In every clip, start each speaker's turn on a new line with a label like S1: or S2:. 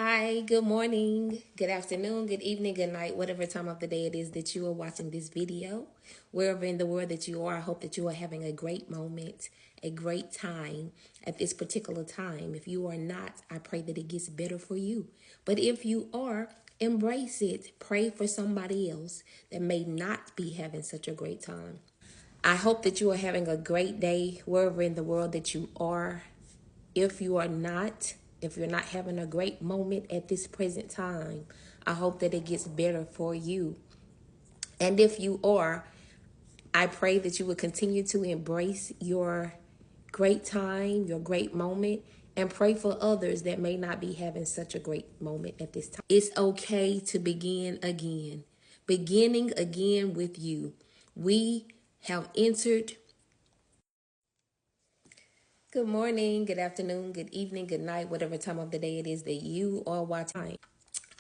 S1: Hi, good morning, good afternoon, good evening, good night, whatever time of the day it is that you are watching this video. Wherever in the world that you are, I hope that you are having a great moment, a great time at this particular time. If you are not, I pray that it gets better for you. But if you are, embrace it. Pray for somebody else that may not be having such a great time. I hope that you are having a great day wherever in the world that you are. If you are not, if you're not having a great moment at this present time, I hope that it gets better for you. And if you are, I pray that you will continue to embrace your great time, your great moment, and pray for others that may not be having such a great moment at this time. It's okay to begin again, beginning again with you. We have entered. Good morning, good afternoon, good evening, good night, whatever time of the day it is that you are watching.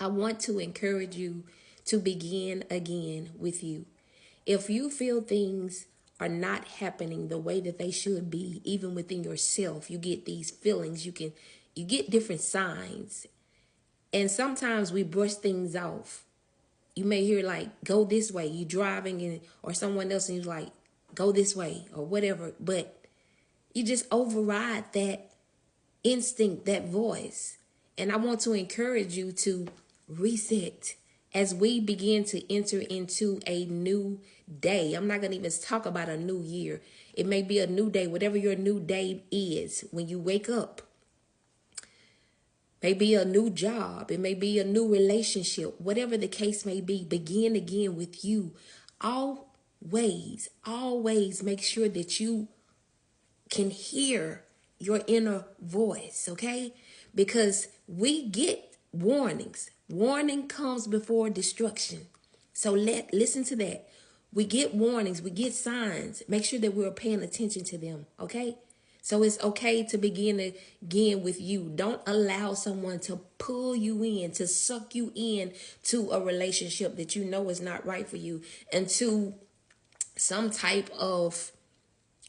S1: I want to encourage you to begin again with you. If you feel things are not happening the way that they should be, even within yourself, you get these feelings, you get different signs. And sometimes we brush things off. You may hear like, go this way, you driving and or someone else and you're like, go this way or whatever, but you just override that instinct, that voice. And I want to encourage you to reset as we begin to enter into a new day. I'm not going to even talk about a new year. It may be a new day, whatever your new day is when you wake up. Maybe a new job. It may be a new relationship. Whatever the case may be, begin again with you. Always make sure that you can hear your inner voice, okay? Because we get warnings. Warning comes before destruction. So listen to that. We get warnings, we get signs. Make sure that we're paying attention to them, okay? So it's okay to begin again with you. Don't allow someone to pull you in, to suck you in to a relationship that you know is not right for you, and to some type of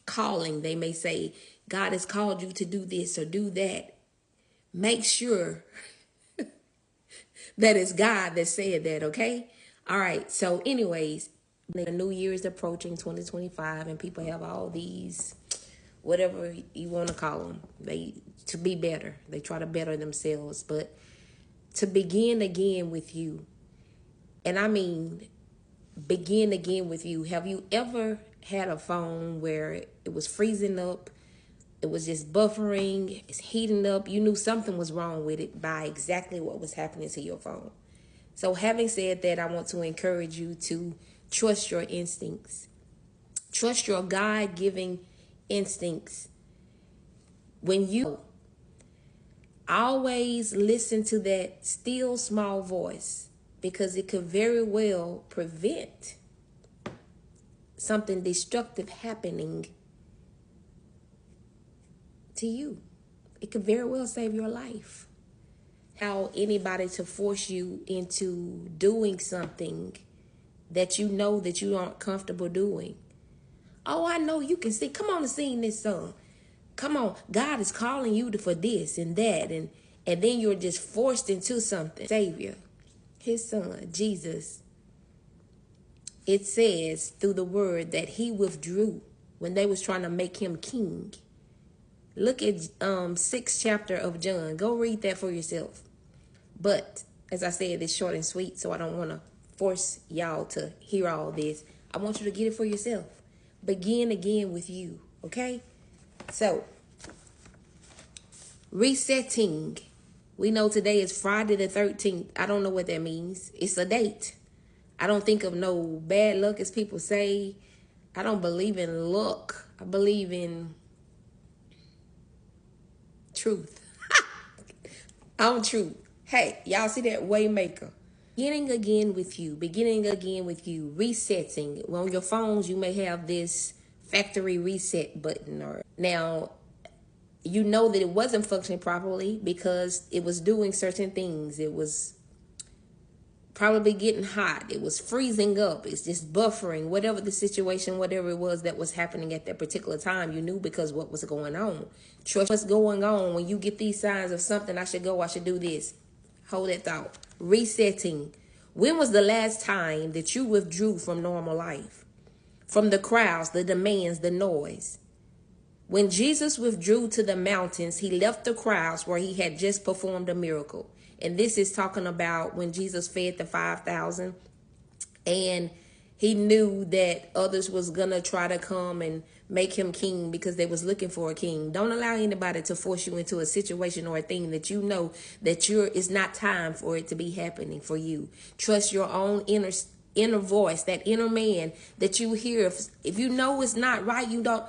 S1: calling. They may say, God has called you to do this or do that. Make sure that it's God that said that, okay? All right. So anyways, the new year is approaching, 2025, and people have all these, whatever you want to call them, to be better. They try to better themselves, but to begin again with you. And I mean, begin again with you. Have you ever had a phone where it was freezing up? It was just buffering, it's heating up. You knew something was wrong with it by exactly what was happening to your phone. So having said that, I want to encourage you to trust your instincts. Trust your God-given instincts. When you always listen to that still small voice, because it could very well prevent something destructive happening to you. It could very well save your life. How anybody to force you into doing something that you know that you aren't comfortable doing. Oh, I know you can see. Come on and sing this song. Come on. God is calling you for this and that. And then you're just forced into something. Savior, his son, Jesus. It says through the word that he withdrew when they was trying to make him king. Look at 6th chapter of John. Go read that for yourself. But as I said, it's short and sweet, so I don't want to force y'all to hear all this. I want you to get it for yourself. Begin again with you, okay? So, resetting. We know today is Friday the 13th. I don't know what that means. It's a date. I don't think of no bad luck, as people say. I don't believe in luck. I believe in truth. I'm truth. Hey, y'all see that? Waymaker. Beginning again with you, resetting. On your phones, you may have this factory reset button. Or now, you know that it wasn't functioning properly because it was doing certain things. It was probably getting hot. It was freezing up. It's just buffering. Whatever the situation, whatever it was that was happening at that particular time, you knew because what was going on. Trust what's going on. When you get these signs of something, I should go, I should do this. Hold that thought. Resetting. When was the last time that you withdrew from normal life? From the crowds, the demands, the noise? When Jesus withdrew to the mountains, he left the crowds where he had just performed a miracle. And this is talking about when Jesus fed the 5,000, and he knew that others was going to try to come and make him king because they was looking for a king. Don't allow anybody to force you into a situation or a thing that you know that it's not time for it to be happening for you. Trust your own inner voice, that inner man that you hear. If you know it's not right, you don't.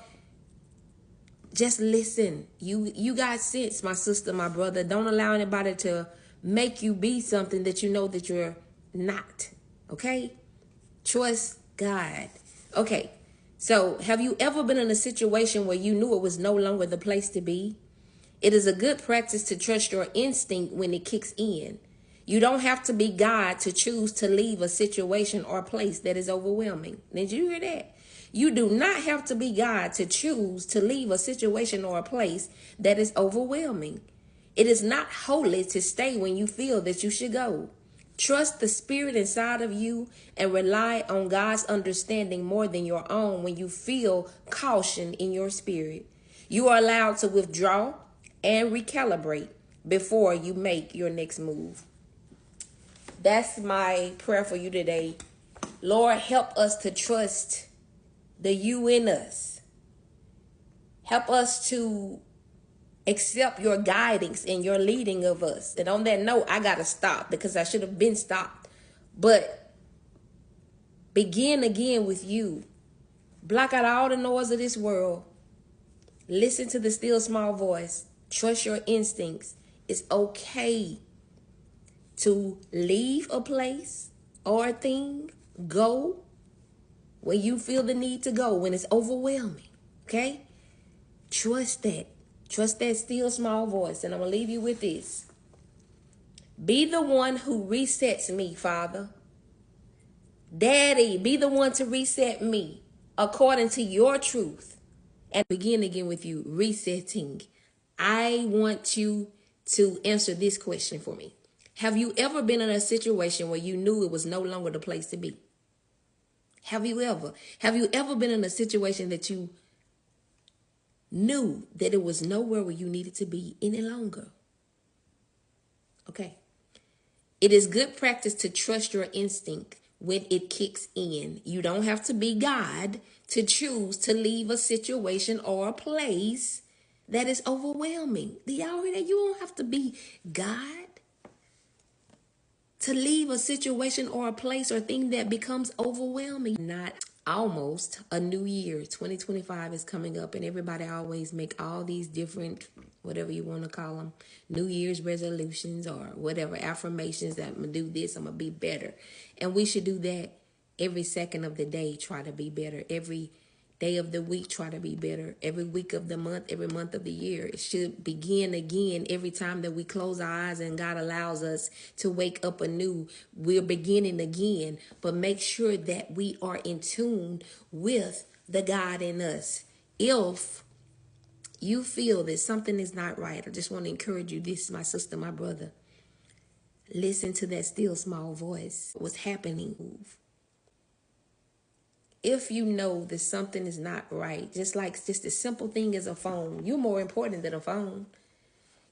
S1: Just listen. You got sense, my sister, my brother. Don't allow anybody to make you be something that you know that you're not. Okay? Trust God. Okay. So have you ever been in a situation where you knew it was no longer the place to be? It is a good practice to trust your instinct when it kicks in. You don't have to be God to choose to leave a situation or place that is overwhelming. Did you hear that? You do not have to be God to choose to leave a situation or a place that is overwhelming. It is not holy to stay when you feel that you should go. Trust the spirit inside of you and rely on God's understanding more than your own when you feel caution in your spirit. You are allowed to withdraw and recalibrate before you make your next move. That's my prayer for you today. Lord, help us to trust the you in us. Help us to accept your guidance and your leading of us. And on that note, I got to stop because I should have been stopped. But begin again with you. Block out all the noise of this world. Listen to the still small voice. Trust your instincts. It's okay to leave a place or a thing. Go when you feel the need to go, when it's overwhelming. Okay? Trust that. Trust that still small voice. And I'm going to leave you with this. Be the one who resets me, Father. Daddy, be the one to reset me according to your truth. And begin again with you, resetting. I want you to answer this question for me. Have you ever been in a situation where you knew it was no longer the place to be? Have you ever? Have you ever been in a situation that you knew that it was nowhere where you needed to be any longer? Okay. It is good practice to trust your instinct when it kicks in. You don't have to be God to choose to leave a situation or a place that is overwhelming. Do y'all hear that? You don't have to be God to leave a situation or a place or thing that becomes overwhelming. Not almost a new year. 2025 is coming up, and everybody always make all these different, whatever you want to call them, New Year's resolutions or whatever, affirmations that I'm going to do this, I'm going to be better. And we should do that every second of the day. Try to be better. Every day of the week, try to be better. Every week of the month, every month of the year. It should begin again every time that we close our eyes and God allows us to wake up anew. We're beginning again, but make sure that we are in tune with the God in us. If you feel that something is not right, I just want to encourage you. This is my sister, my brother. Listen to that still small voice. What's happening? If you know that something is not right, just a simple thing as a phone, you're more important than a phone.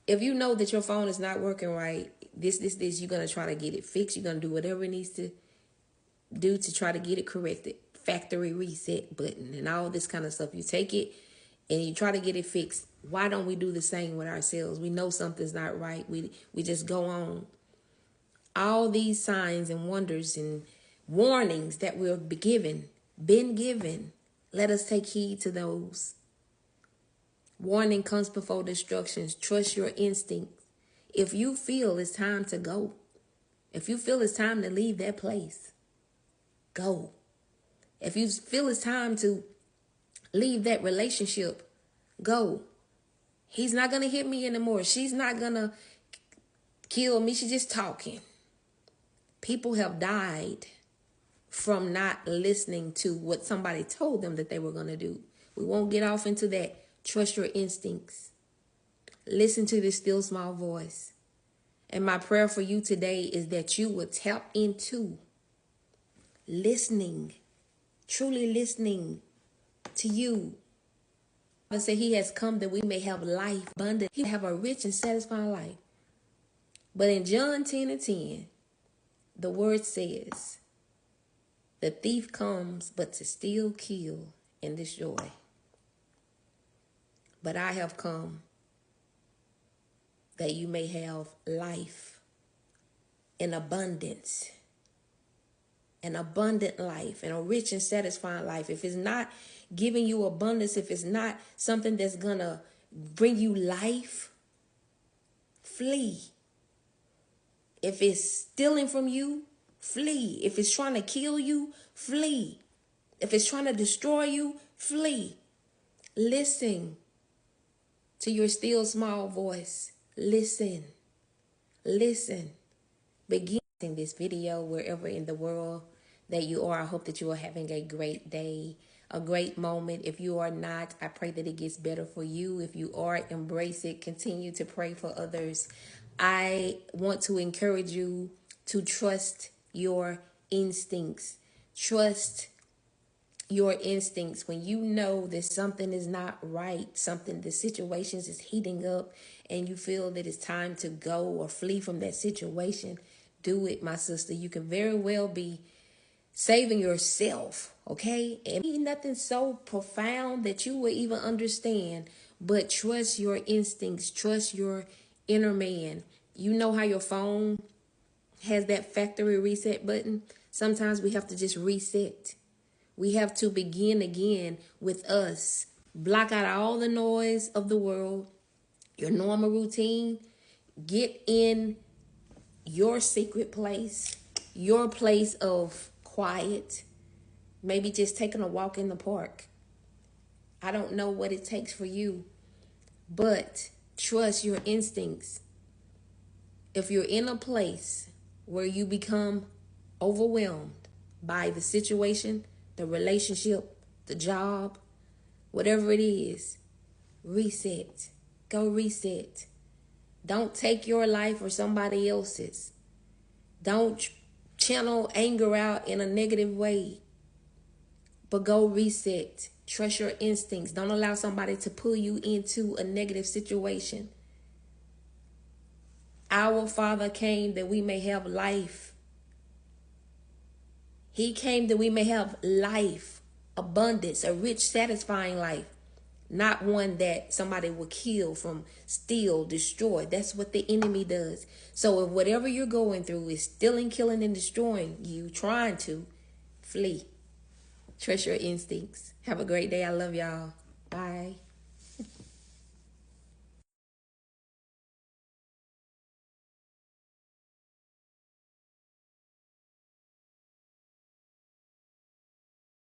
S1: If you know that your phone is not working right, this, you're going to try to get it fixed. You're going to do whatever it needs to do to try to get it corrected. Factory reset button and all this kind of stuff. You take it and you try to get it fixed. Why don't we do the same with ourselves? We know something's not right. We just go on. All these signs and wonders and warnings that we're been given, let us take heed to those. Warning comes before destructions. Trust your instincts. If you feel it's time to go, if you feel it's time to leave that place, go. If you feel it's time to leave that relationship, go. He's not going to hit me anymore. She's not going to kill me. She's just talking. People have died from not listening to what somebody told them that they were going to do. We won't get off into that. Trust your instincts. Listen to this still small voice. And my prayer for you today is that you will tap into listening, truly listening to you. God said he has come that we may have life abundant. He will have a rich and satisfying life. But in John 10:10, the word says, the thief comes but to steal, kill, and destroy. But I have come that you may have life in abundance, an abundant life, and a rich and satisfying life. If it's not giving you abundance, if it's not something that's gonna bring you life, flee. If it's stealing from you, flee. If it's trying to kill you, flee. If it's trying to destroy you, flee. Listen to your still small voice. Listen. Listen. Begin this video wherever in the world that you are. I hope that you are having a great day, a great moment. If you are not, I pray that it gets better for you. If you are, embrace it. Continue to pray for others. I want to encourage you to trust your instincts. Trust your instincts. When you know that something is not right, the situations is heating up and you feel that it's time to go or flee from that situation, do it, my sister. You can very well be saving yourself, okay? And nothing so profound that you will even understand, but trust your instincts, trust your inner man. You know how your phone has that factory reset button? Sometimes we have to just reset. We have to begin again with us. Block out all the noise of the world, your normal routine. Get in your secret place, your place of quiet. Maybe just taking a walk in the park. I don't know what it takes for you, but trust your instincts. If you're in a place where you become overwhelmed by the situation, the relationship, the job, whatever it is, reset. Go reset. Don't take your life or somebody else's. Don't channel anger out in a negative way, but go reset. Trust your instincts. Don't allow somebody to pull you into a negative situation. Our Father came that we may have life. He came that we may have life, abundance, a rich, satisfying life. Not one that somebody will kill, from steal, destroy. That's what the enemy does. So if whatever you're going through is stealing, killing, and destroying you, trying to, flee. Trust your instincts. Have a great day. I love y'all. Bye.